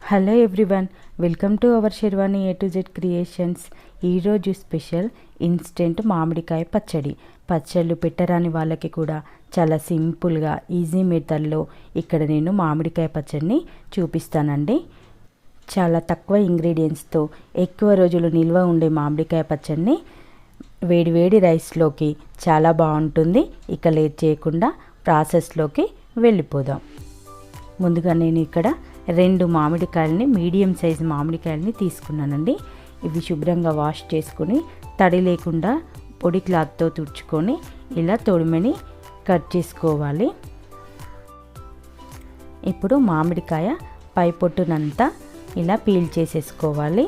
Hello everyone, welcome to our sherwani A to Z creations. ఈరోజు special instant మామిడికాయ పచ్చడి. పచ్చళ్ళు పెట్టరాని వాళ్ళకి కూడా చాలా సింపుల్గా ఈజీ మెథడ్లో ఇక్కడ నేను మామిడికాయ పచ్చడిని చూపిస్తానండి. చాలా తక్కువ ఇంగ్రీడియంట్స్తో ఎక్కువ రోజులు నిల్వ ఉండే మామిడికాయ పచ్చడిని వేడి రైస్లోకి చాలా బాగుంటుంది. ఇక లేట్ చేయకుండా ప్రాసెస్లోకి వెళ్ళిపోదాం. ముందుగా నేను ఇక్కడ 2 మామిడికాయలని మీడియం సైజు మామిడికాయలని తీసుకున్నానండి. ఇవి శుభ్రంగా వాష్ చేసుకొని తడి లేకుండా పొడి క్లాత్తో తుడుచుకొని ఇలా తొడిమని కట్ చేసుకోవాలి. ఇప్పుడు మామిడికాయ పై పొట్టునంతా ఇలా పీల్ చేసేసుకోవాలి.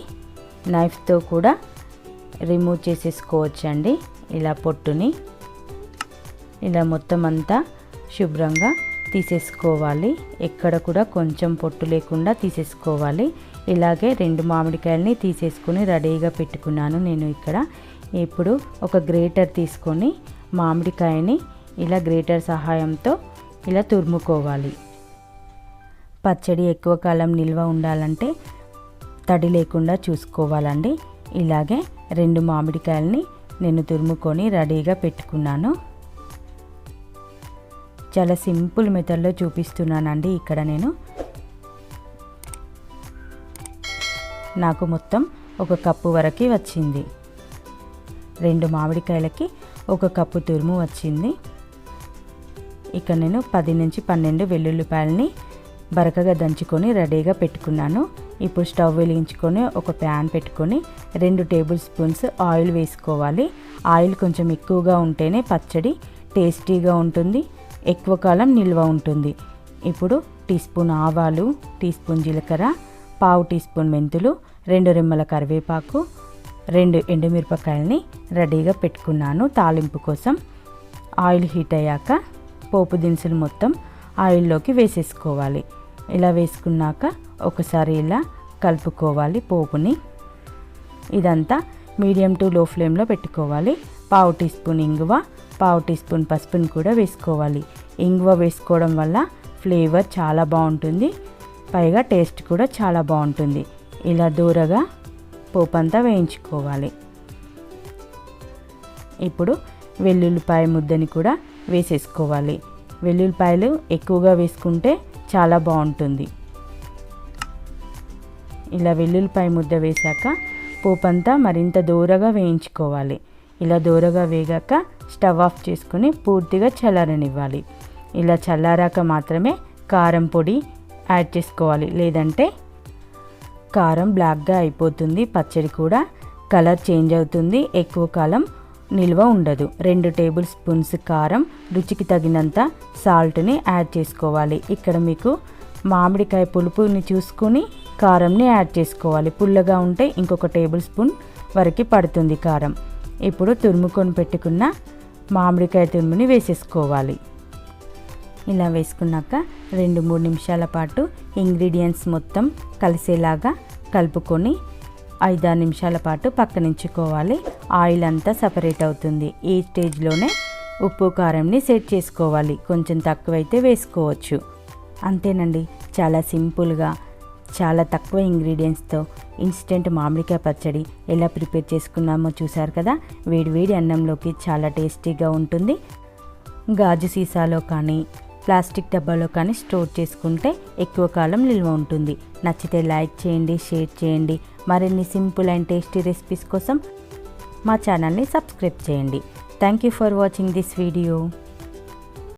నైఫ్తో కూడా రిమూవ్ చేసేసుకోవచ్చండి. ఇలా పొట్టుని ఇలా మొత్తం అంతా శుభ్రంగా తీసేసుకోవాలి. ఎక్కడ కూడా కొంచెం పొట్టు లేకుండా తీసేసుకోవాలి. ఇలాగే 2 మామిడికాయలని తీసేసుకొని రెడీగా పెట్టుకున్నాను నేను ఇక్కడ. ఇప్పుడు ఒక గ్రేటర్ తీసుకొని మామిడికాయని ఇలా గ్రేటర్ సహాయంతో ఇలా తురుముకోవాలి. పచ్చడి ఎక్కువ కాలం నిల్వ ఉండాలంటే తడి లేకుండా చూసుకోవాలండి. ఇలాగే 2 మామిడికాయలని నేను తురుముకొని రెడీగా పెట్టుకున్నాను. చాలా సింపుల్ మెథడ్లో చూపిస్తున్నానండి. ఇక్కడ నేను నాకు మొత్తం 1 కప్పు వరకు వచ్చింది. 2 మామిడికాయలకి 1 కప్పు తురుము వచ్చింది. ఇక నేను 10 నుంచి 12 వెల్లుల్లిపాయలని బరకగా దంచుకొని రెడీగా పెట్టుకున్నాను. ఇప్పుడు స్టవ్ వెలిగించుకొని ఒక ప్యాన్ పెట్టుకొని 2 టేబుల్ స్పూన్స్ ఆయిల్ వేసుకోవాలి. ఆయిల్ కొంచెం ఎక్కువగా ఉంటేనే పచ్చడి టేస్టీగా ఉంటుంది, ఎక్కువ కాలం నిల్వ ఉంటుంది. ఇప్పుడు టీ స్పూన్ ఆవాలు, టీ స్పూన్ జీలకర్ర, పావు టీ స్పూన్ మెంతులు, 2 రెమ్మల కరివేపాకు, 2 ఎండుమిరపకాయలని రెడీగా పెట్టుకున్నాను తాలింపు కోసం. ఆయిల్ హీట్ అయ్యాక పోపు దినుసులు మొత్తం ఆయిల్లోకి వేసేసుకోవాలి. ఇలా వేసుకున్నాక ఒకసారి ఇలా కలుపుకోవాలి పోపుని. ఇదంతా మీడియం టు లో ఫ్లేమ్లో పెట్టుకోవాలి. పావు టీ స్పూన్ ఇంగువ, పావు టీ స్పూన్ పసుపుని కూడా వేసుకోవాలి. ఇంగువ వేసుకోవడం వల్ల ఫ్లేవర్ చాలా బాగుంటుంది, పైగా టేస్ట్ కూడా చాలా బాగుంటుంది. ఇలా దూరగా పోపు అంతా వేయించుకోవాలి. ఇప్పుడు వెల్లుల్లిపాయ ముద్దని కూడా వేసేసుకోవాలి. వెల్లుల్లిపాయలు ఎక్కువగా వేసుకుంటే చాలా బాగుంటుంది. ఇలా వెల్లుల్లిపాయ ముద్ద వేశాక పోపు అంతా మరింత దూరగా వేయించుకోవాలి. ఇలా దూరగా వేగాక స్టవ్ ఆఫ్ చేసుకొని పూర్తిగా చల్లారనివ్వాలి. ఇలా చల్లారాక మాత్రమే కారం పొడి యాడ్ చేసుకోవాలి, లేదంటే కారం బ్లాక్గా అయిపోతుంది. పచ్చడి కూడా కలర్ చేంజ్ అవుతుంది, ఎక్కువ కాలం నిల్వ ఉండదు. 2 టేబుల్ స్పూన్స్ కారం, రుచికి తగినంత సాల్ట్ని యాడ్ చేసుకోవాలి. ఇక్కడ మీకు మామిడికాయ పులుపుని చూసుకొని కారంని యాడ్ చేసుకోవాలి. పుల్లగా ఉంటే ఇంకొక టేబుల్ స్పూన్ వరకు పడుతుంది కారం. ఇప్పుడు తురుముకొని పెట్టుకున్న మామిడికాయ తురుముని వేసేసుకోవాలి. ఇలా వేసుకున్నాక 2-3 నిమిషాల పాటు ఇంగ్రీడియంట్స్ మొత్తం కలిసేలాగా కలుపుకొని 5-6 నిమిషాల పాటు పక్కనుంచుకోవాలి. ఆయిల్ అంతా సపరేట్ అవుతుంది. ఈ స్టేజ్లోనే ఉప్పు కారంని సెట్ చేసుకోవాలి. కొంచెం తక్కువైతే వేసుకోవచ్చు. అంతేనండి, చాలా సింపుల్గా చాలా తక్కువ ఇంగ్రీడియంట్స్తో ఇన్స్టెంట్ మామిడికాయ పచ్చడి ఎలా ప్రిపేర్ చేసుకున్నామో చూసారు కదా. వేడి అన్నంలోకి చాలా టేస్టీగా ఉంటుంది. గాజు సీసాలో కానీ ప్లాస్టిక్ డబ్బాలో కానీ స్టోర్ చేసుకుంటే ఎక్కువ కాలం నిల్వ ఉంటుంది. నచ్చితే లైక్ చేయండి, షేర్ చేయండి. మరిన్ని సింపుల్ అండ్ టేస్టీ రెసిపీస్ కోసం మా ఛానల్ని సబ్స్క్రైబ్ చేయండి. Thank you for watching this video.